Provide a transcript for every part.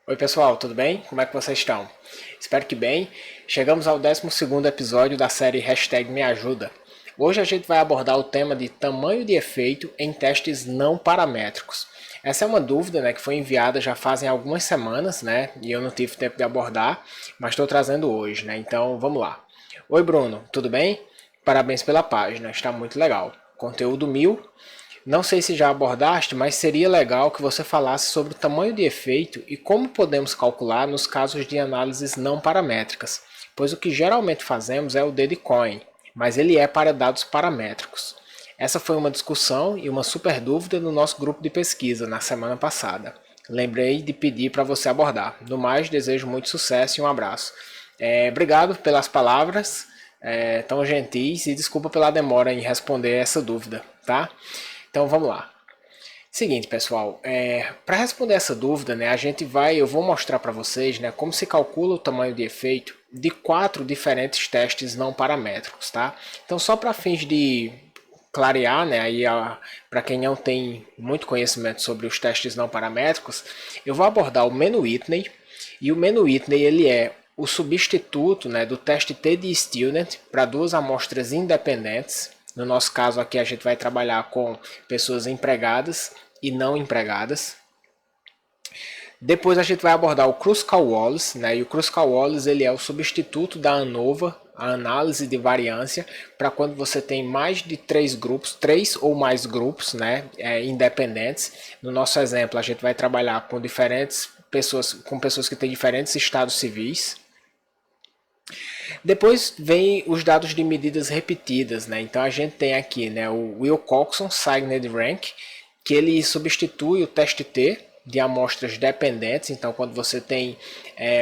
Oi pessoal, tudo bem? Como é que vocês estão? Espero que bem. Chegamos ao 12º episódio da série Me Ajuda. Hoje a gente vai abordar o tema de tamanho de efeito em testes não paramétricos. Essa é uma dúvida, que foi enviada já fazem algumas semanas, e eu não tive tempo de abordar, mas estou trazendo hoje, Então vamos lá. Oi Bruno, tudo bem? Parabéns pela página, está muito legal. Conteúdo 1000. Não sei se já abordaste, mas seria legal que você falasse sobre o tamanho de efeito e como podemos calcular nos casos de análises não paramétricas, pois o que geralmente fazemos é o Dedecoin, mas ele é para dados paramétricos. Essa foi uma discussão e uma super dúvida no nosso grupo de pesquisa na semana passada. Lembrei de pedir para você abordar. No mais, desejo muito sucesso e um abraço. Obrigado pelas palavras tão gentis e desculpa pela demora em responder essa dúvida, tá? Então vamos lá. Seguinte, pessoal, para responder essa dúvida, eu vou mostrar para vocês, como se calcula o tamanho de efeito de 4 diferentes testes não paramétricos, tá? Então, só para fins de clarear, para quem não tem muito conhecimento sobre os testes não paramétricos, eu vou abordar o Menu Whitney, e o Menu Whitney ele é o substituto, do teste T de Student para duas amostras independentes. No nosso caso aqui a gente vai trabalhar com pessoas empregadas e não empregadas. Depois a gente vai abordar o Kruskal-Wallis, e o Kruskal-Wallis ele é o substituto da ANOVA, a análise de variância, para quando você tem mais de 3 ou mais grupos, independentes. No nosso exemplo, a gente vai trabalhar com pessoas que têm diferentes estados civis. Depois vem os dados de medidas repetidas, Então a gente tem aqui, o Wilcoxon Signed Rank, que ele substitui o teste T de amostras dependentes. Então quando você tem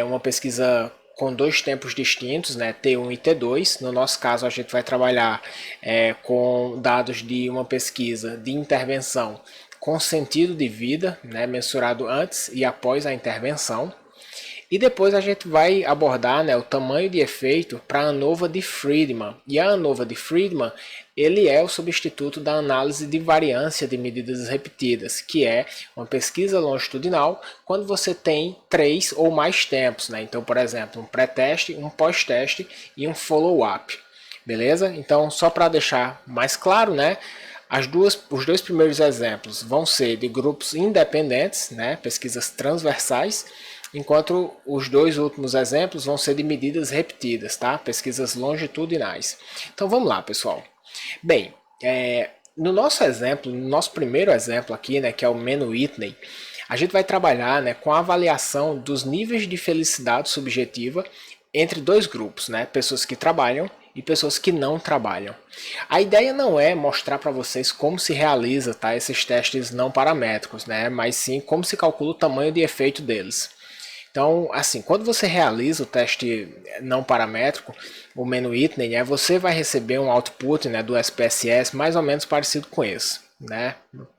uma pesquisa com dois tempos distintos, T1 e T2, no nosso caso a gente vai trabalhar com dados de uma pesquisa de intervenção com sentido de vida, mensurado antes e após a intervenção. E depois a gente vai abordar o tamanho de efeito para a ANOVA de Friedman. E a ANOVA de Friedman ele é o substituto da análise de variância de medidas repetidas, que é uma pesquisa longitudinal quando você tem 3 ou mais tempos. Então, por exemplo, um pré-teste, um pós-teste e um follow-up. Beleza? Então, só para deixar mais claro, os dois primeiros exemplos vão ser de grupos independentes, pesquisas transversais, enquanto os dois últimos exemplos vão ser de medidas repetidas, tá? Pesquisas longitudinais. Então vamos lá, pessoal. Bem, no nosso exemplo, no nosso primeiro exemplo aqui, que é o Menu Whitney, a gente vai trabalhar com a avaliação dos níveis de felicidade subjetiva entre dois grupos, pessoas que trabalham e pessoas que não trabalham. A ideia não é mostrar para vocês como se realiza esses testes não paramétricos, mas sim como se calcula o tamanho de efeito deles. Então, assim, quando você realiza o teste não paramétrico, o Menu Whitney, você vai receber um output do SPSS mais ou menos parecido com esse,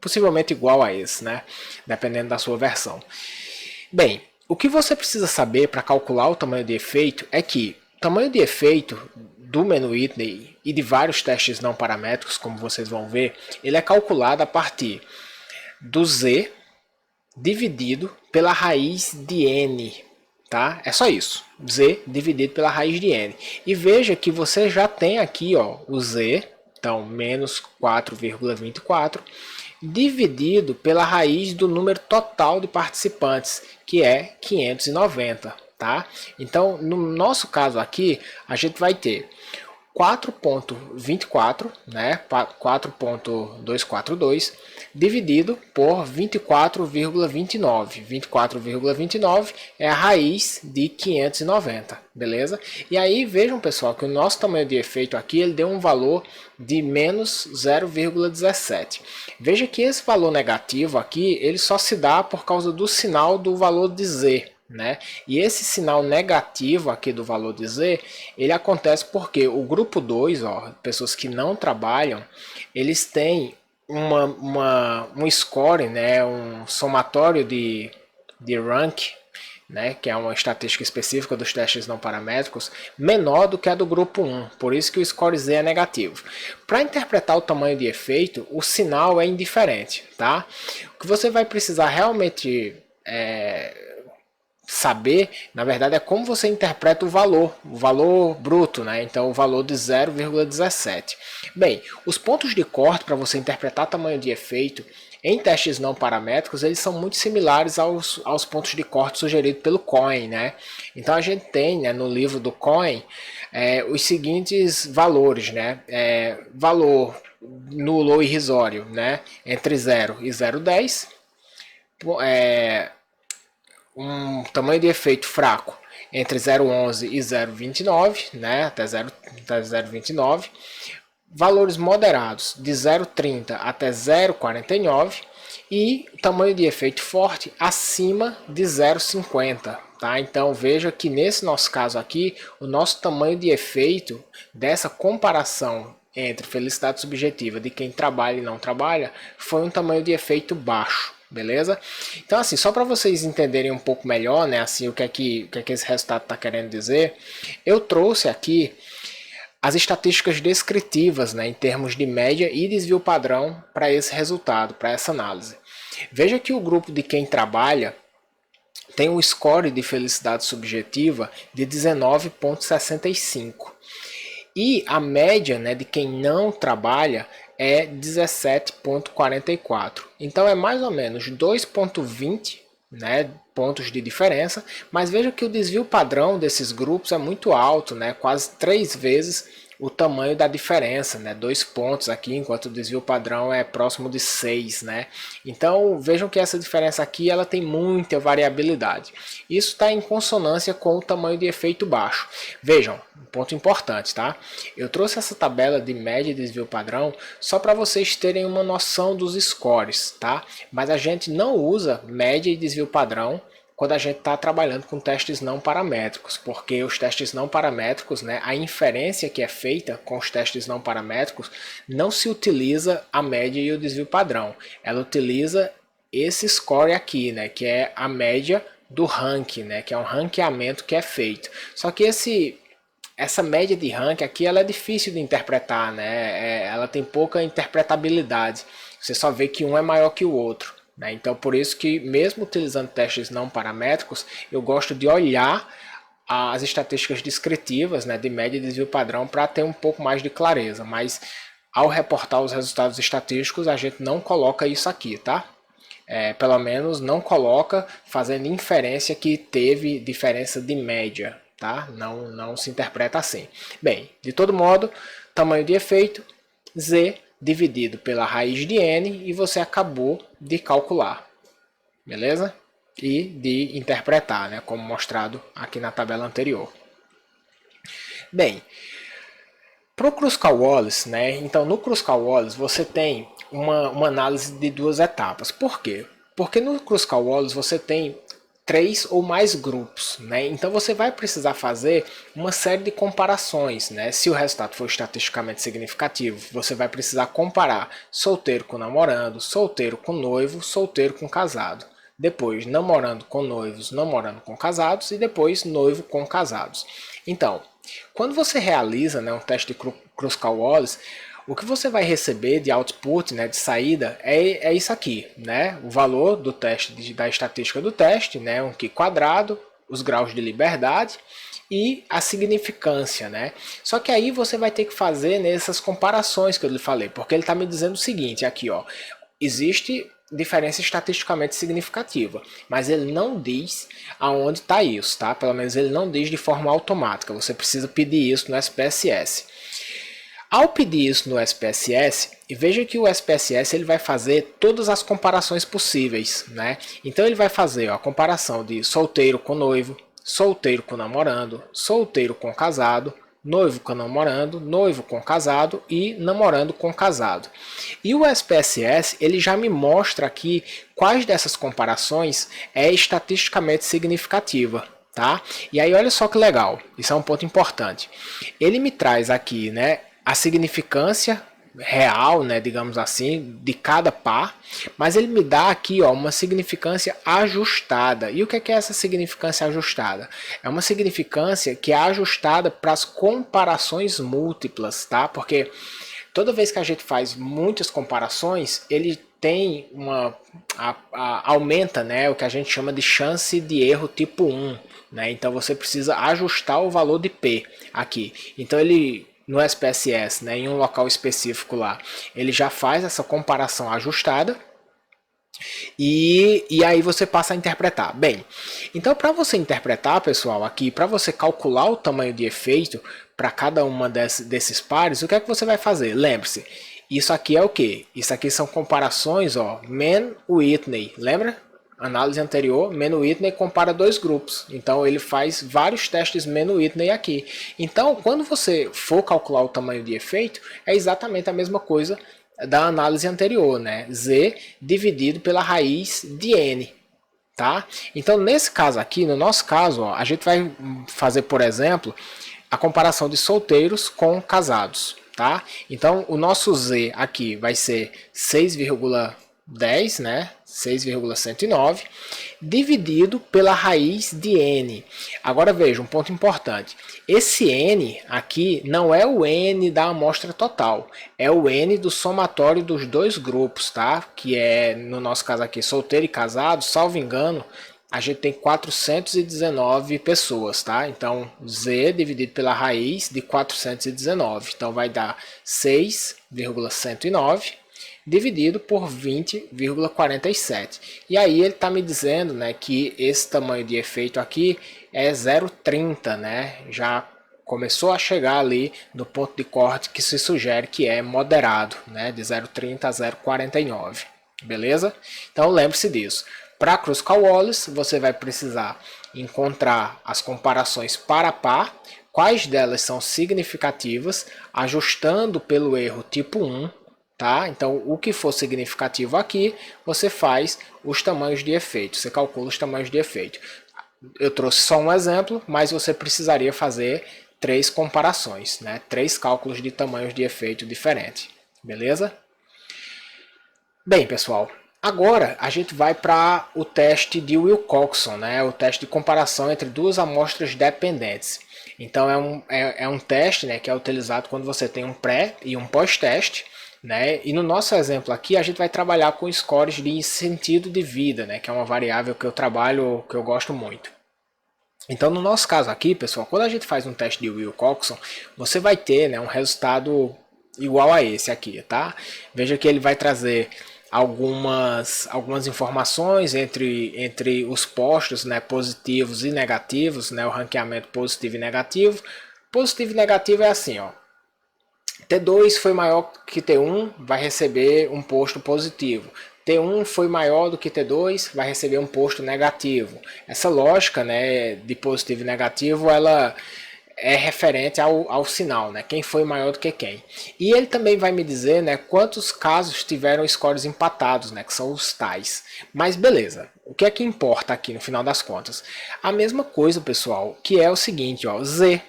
possivelmente igual a esse, dependendo da sua versão. Bem, o que você precisa saber para calcular o tamanho de efeito é que o tamanho de efeito do Menu Whitney e de vários testes não paramétricos, como vocês vão ver, ele é calculado a partir do Z dividido pela raiz de n, tá? É só isso, z dividido pela raiz de n. E veja que você já tem aqui, o z, então menos 4,24, dividido pela raiz do número total de participantes, que é 590, tá? Então, no nosso caso aqui, a gente vai ter 4.24, 4.242, dividido por 24,29. 24,29 é a raiz de 590, beleza? E aí vejam, pessoal, que o nosso tamanho de efeito aqui ele deu um valor de menos 0,17. Veja que esse valor negativo aqui ele só se dá por causa do sinal do valor de z. E esse sinal negativo aqui do valor de Z, ele acontece porque o grupo 2, pessoas que não trabalham, eles têm um score, um somatório de rank, que é uma estatística específica dos testes não paramétricos, menor do que a do grupo 1, por isso que o score Z é negativo. Para interpretar o tamanho de efeito, o sinal é indiferente, tá? O que você vai precisar realmente saber, na verdade, é como você interpreta o valor bruto, né? Então, o valor de 0,17. Bem, os pontos de corte para você interpretar tamanho de efeito em testes não paramétricos, eles são muito similares aos pontos de corte sugeridos pelo Cohen, né? Então, a gente tem, né, no livro do Cohen os seguintes valores, né? Valor nulo ou irrisório, né? Entre 0 e 0,10. Um tamanho de efeito fraco entre 0,11 e 0,29, né, até 0,29, valores moderados de 0,30 até 0,49 e tamanho de efeito forte acima de 0,50. Tá? Então veja que nesse nosso caso aqui, o nosso tamanho de efeito dessa comparação entre felicidade subjetiva de quem trabalha e não trabalha foi um tamanho de efeito baixo. Beleza? Então, assim, só para vocês entenderem um pouco melhor, né, assim, o que é que esse resultado está querendo dizer, eu trouxe aqui as estatísticas descritivas, né, em termos de média e desvio padrão para esse resultado, para essa análise. Veja que o grupo de quem trabalha tem um score de felicidade subjetiva de 19,65. E a média, né, de quem não trabalha é 17,44. Então é mais ou menos 2,20, né, pontos de diferença, mas veja que o desvio padrão desses grupos é muito alto, né, quase 3 vezes o tamanho da diferença, né, 2 pontos aqui, enquanto o desvio padrão é próximo de 6, né? Então vejam que essa diferença aqui ela tem muita variabilidade. Isso está em consonância com o tamanho de efeito baixo. Vejam, um ponto importante, tá? Eu trouxe essa tabela de média e desvio padrão só para vocês terem uma noção dos scores, tá? Mas a gente não usa média e desvio padrão quando a gente está trabalhando com testes não paramétricos, porque os testes não paramétricos, né, a inferência que é feita com os testes não paramétricos não se utiliza a média e o desvio padrão, ela utiliza esse score aqui, né, que é a média do ranking, né, que é um ranqueamento que é feito. Só que essa média de ranking aqui ela é difícil de interpretar, né, ela tem pouca interpretabilidade, você só vê que um é maior que o outro. Então, por isso que, mesmo utilizando testes não paramétricos, eu gosto de olhar as estatísticas descritivas, né, de média e desvio padrão para ter um pouco mais de clareza. Mas, ao reportar os resultados estatísticos, a gente não coloca isso aqui, tá? Pelo menos não coloca fazendo inferência que teve diferença de média, tá? Não se interpreta assim. Bem, de todo modo, tamanho de efeito, Z dividido pela raiz de n e você acabou de calcular, beleza? E de interpretar, né, como mostrado aqui na tabela anterior. Bem, para o Kruskal-Wallis, né, então no Kruskal-Wallis você tem uma análise de duas etapas. Por quê? Porque no Kruskal-Wallis você tem 3 ou mais grupos, né? Então você vai precisar fazer uma série de comparações, né? Se o resultado for estatisticamente significativo, você vai precisar comparar solteiro com namorando, solteiro com noivo, solteiro com casado. Depois namorando com noivos, namorando com casados e depois noivo com casados. Então, quando você realiza, né, um teste de Kruskal-Wallis, o que você vai receber de output, né, de saída, é isso aqui, né? O valor do teste, da estatística do teste, né, um Q quadrado, os graus de liberdade e a significância, né? Só que aí você vai ter que fazer nessas comparações que eu lhe falei, porque ele está me dizendo o seguinte, aqui, ó, existe diferença estatisticamente significativa, mas ele não diz aonde está isso, tá? Pelo menos ele não diz de forma automática, você precisa pedir isso no SPSS. Ao pedir isso no SPSS, veja que o SPSS ele vai fazer todas as comparações possíveis, né? Então ele vai fazer a comparação de solteiro com noivo, solteiro com namorando, solteiro com casado, noivo com namorando, noivo com casado e namorando com casado. E o SPSS ele já me mostra aqui quais dessas comparações é estatisticamente significativa. Tá? E aí olha só que legal, isso é um ponto importante. Ele me traz aqui, né, a significância real, né, digamos assim, de cada par, mas ele me dá aqui, ó, uma significância ajustada. E o que é essa significância ajustada? É uma significância que é ajustada para as comparações múltiplas, tá? Porque toda vez que a gente faz muitas comparações, ele tem aumenta, né, o que a gente chama de chance de erro tipo 1, né? Então você precisa ajustar o valor de P aqui. Então ele no SPSS, né, em um local específico lá, ele já faz essa comparação ajustada. E aí você passa a interpretar. Bem, então para você interpretar, pessoal, aqui, para você calcular o tamanho de efeito para cada uma desses pares, o que é que você vai fazer? Lembre-se, isso aqui é o que? Isso aqui são comparações, ó, Mann-Whitney, lembra? Análise anterior, Mann-Whitney compara dois grupos. Então ele faz vários testes Mann-Whitney aqui. Então, quando você for calcular o tamanho de efeito, é exatamente a mesma coisa da análise anterior, né? Z dividido pela raiz de N, tá? Então, nesse caso aqui, no nosso caso, ó, a gente vai fazer, por exemplo, a comparação de solteiros com casados, tá? Então, o nosso Z aqui vai ser 6,10, né? 6,109 dividido pela raiz de N. Agora veja, um ponto importante. Esse N aqui não é o N da amostra total, é o N do somatório dos dois grupos, tá? Que é, no nosso caso aqui, solteiro e casado, salvo engano, a gente tem 419 pessoas, tá? Então, Z dividido pela raiz de 419. Então, vai dar 6,109 dividido por 20,47. E aí ele está me dizendo, né, que esse tamanho de efeito aqui é 0,30, né? Já começou a chegar ali no ponto de corte que se sugere que é moderado, né, de 0,30 a 0,49. Beleza? Então lembre-se disso. Para Kruskal-Wallis, você vai precisar encontrar as comparações par a par, quais delas são significativas, ajustando pelo erro tipo 1, tá? Então, o que for significativo aqui, você faz os tamanhos de efeito, você calcula os tamanhos de efeito. Eu trouxe só um exemplo, mas você precisaria fazer 3 comparações, né? 3 cálculos de tamanhos de efeito diferentes, beleza? Bem, pessoal, agora a gente vai para o teste de Wilcoxon, né? O teste de comparação entre duas amostras dependentes. Então é um teste, né, que é utilizado quando você tem um pré e um pós-teste. Né? E no nosso exemplo aqui a gente vai trabalhar com scores de sentido de vida, né? Que é uma variável que eu trabalho, que eu gosto muito. Então no nosso caso aqui, pessoal, quando a gente faz um teste de Wilcoxon, você vai ter, né, um resultado igual a esse aqui, tá? Veja que ele vai trazer algumas informações entre os postos, né, positivos e negativos, né, o ranqueamento positivo e negativo. Positivo e negativo é assim, ó. T2 foi maior que T1, vai receber um posto positivo. T1 foi maior do que T2, vai receber um posto negativo. Essa lógica, né, de positivo e negativo, ela é referente ao sinal, né? Quem foi maior do que quem. E ele também vai me dizer, né, quantos casos tiveram scores empatados, né, que são os tais. Mas beleza, o que é que importa aqui no final das contas? A mesma coisa, pessoal, que é o seguinte, ó, Z.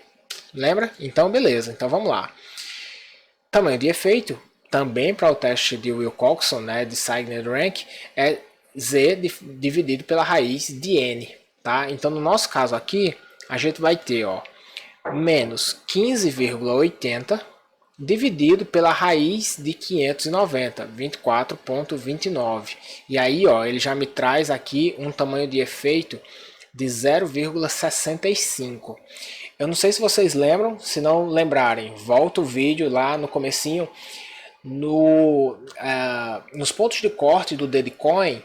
Lembra? Então beleza, então vamos lá. Tamanho de efeito, também para o teste de Wilcoxon, né, de Zeiger-Rank, é Z dividido pela raiz de N. Tá? Então, no nosso caso aqui, a gente vai ter, ó, menos 15,80 dividido pela raiz de 590, 24,29. E aí, ó, ele já me traz aqui um tamanho de efeito de 0,65. Eu não sei se vocês lembram, se não lembrarem, volta o vídeo lá no comecinho, nos pontos de corte do Dedecoin,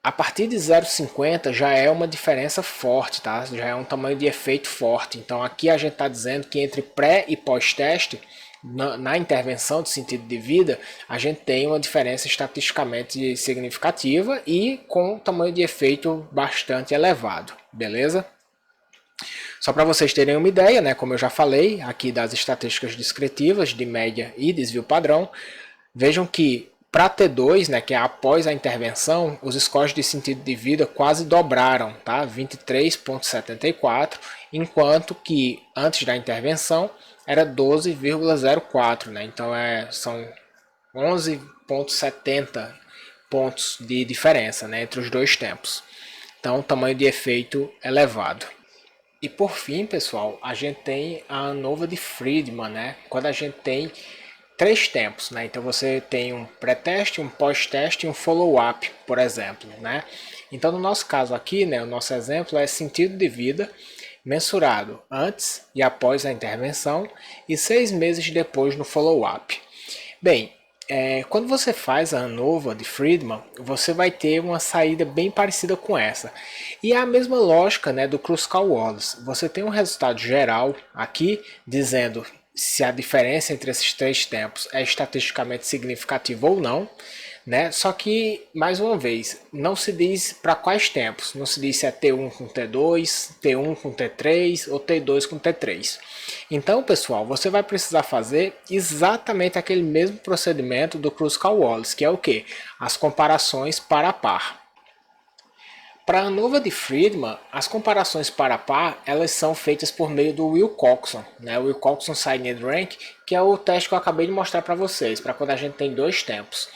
a partir de 0,50 já é uma diferença forte, tá? Já é um tamanho de efeito forte. Então aqui a gente está dizendo que entre pré e pós-teste, na intervenção de sentido de vida, a gente tem uma diferença estatisticamente significativa e com um tamanho de efeito bastante elevado, beleza? Só para vocês terem uma ideia, né, como eu já falei aqui das estatísticas descritivas de média e desvio padrão, vejam que para T2, né, que é após a intervenção, os scores de sentido de vida quase dobraram, tá? 23,74, enquanto que antes da intervenção era 12,04, né? Então são 11,70 pontos de diferença, né, entre os dois tempos. Então, tamanho de efeito elevado. E por fim, pessoal, a gente tem a ANOVA de Friedman, né? Quando a gente tem três tempos, né? Então você tem um pré-teste, um pós-teste e um follow-up, por exemplo, né? Então no nosso caso aqui, né, o nosso exemplo é sentido de vida mensurado antes e após a intervenção e 6 meses depois no follow-up. Bem, quando você faz a ANOVA de Friedman, você vai ter uma saída bem parecida com essa. E é a mesma lógica, né, do Kruskal-Wallis. Você tem um resultado geral aqui dizendo se a diferença entre esses três tempos é estatisticamente significativa ou não, né? Só que, mais uma vez, não se diz para quais tempos. Não se diz se é T1 com T2, T1 com T3 ou T2 com T3. Então, pessoal, você vai precisar fazer exatamente aquele mesmo procedimento do Kruskal-Wallis, que é o quê? As comparações par a par. Para a ANOVA de Friedman, as comparações par a par elas são feitas por meio do Wilcoxon, né? O Wilcoxon Signed Rank, que é o teste que eu acabei de mostrar para vocês, para quando a gente tem dois tempos.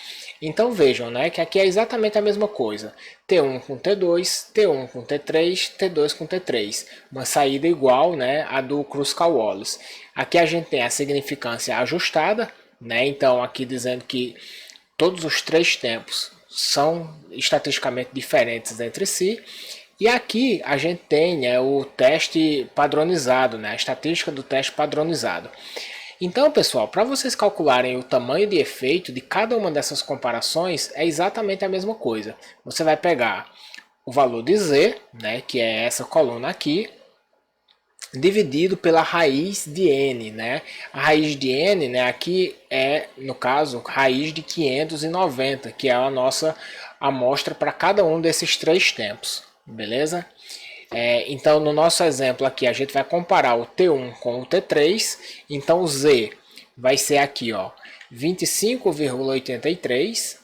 Então vejam, né, que aqui é exatamente a mesma coisa. T1 com T2, T1 com T3, T2 com T3. Uma saída igual, né, a do Kruskal-Wallis. Aqui a gente tem a significância ajustada, né? Então aqui dizendo que todos os três tempos são estatisticamente diferentes entre si. E aqui a gente tem, né, o teste padronizado, né, a estatística do teste padronizado. Então, pessoal, para vocês calcularem o tamanho de efeito de cada uma dessas comparações, é exatamente a mesma coisa. Você vai pegar o valor de Z, né, que é essa coluna aqui, dividido pela raiz de N, né? A raiz de N, né, aqui é, no caso, raiz de 590, que é a nossa amostra para cada um desses três tempos, beleza? Então, no nosso exemplo aqui, a gente vai comparar o T1 com o T3. Então, o Z vai ser aqui, ó, 25,83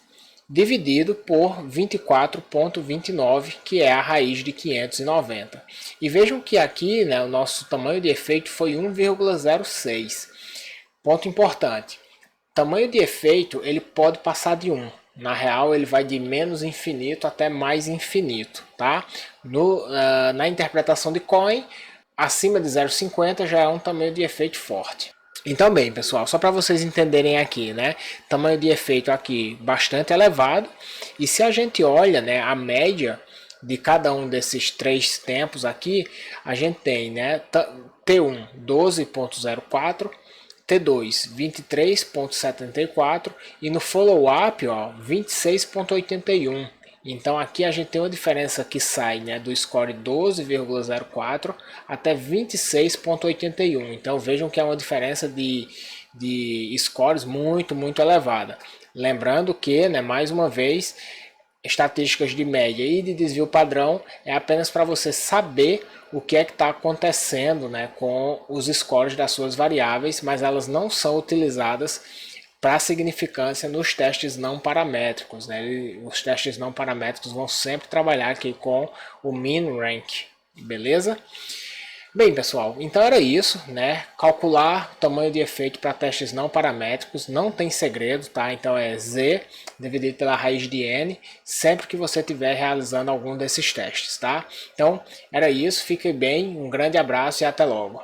dividido por 24,29, que é a raiz de 590. E vejam que aqui, né, o nosso tamanho de efeito foi 1,06. Ponto importante. Tamanho de efeito, ele pode passar de 1. Na real, ele vai de menos infinito até mais infinito, tá? Na interpretação de Cohen, acima de 0,50 já é um tamanho de efeito forte. Então, bem, pessoal, só para vocês entenderem aqui, né? Tamanho de efeito aqui bastante elevado. E se a gente olha, né, a média de cada um desses três tempos aqui, a gente tem, né, T1 12,04, T2 23,74 e no follow-up 26,81. Então aqui a gente tem uma diferença que sai, né, do score 12,04 até 26,81. Então vejam que é uma diferença de scores muito elevada. Lembrando que, né, mais uma vez, estatísticas de média e de desvio padrão é apenas para você saber o que é que está acontecendo, né, com os scores das suas variáveis, mas elas não são utilizadas para significância nos testes não paramétricos, né? Os testes não paramétricos vão sempre trabalhar aqui com o mean rank, beleza? Bem, pessoal, então era isso, né? Calcular o tamanho de efeito para testes não paramétricos não tem segredo, tá? Então é Z dividido pela raiz de N, sempre que você estiver realizando algum desses testes, tá? Então era isso, fique bem, um grande abraço e até logo.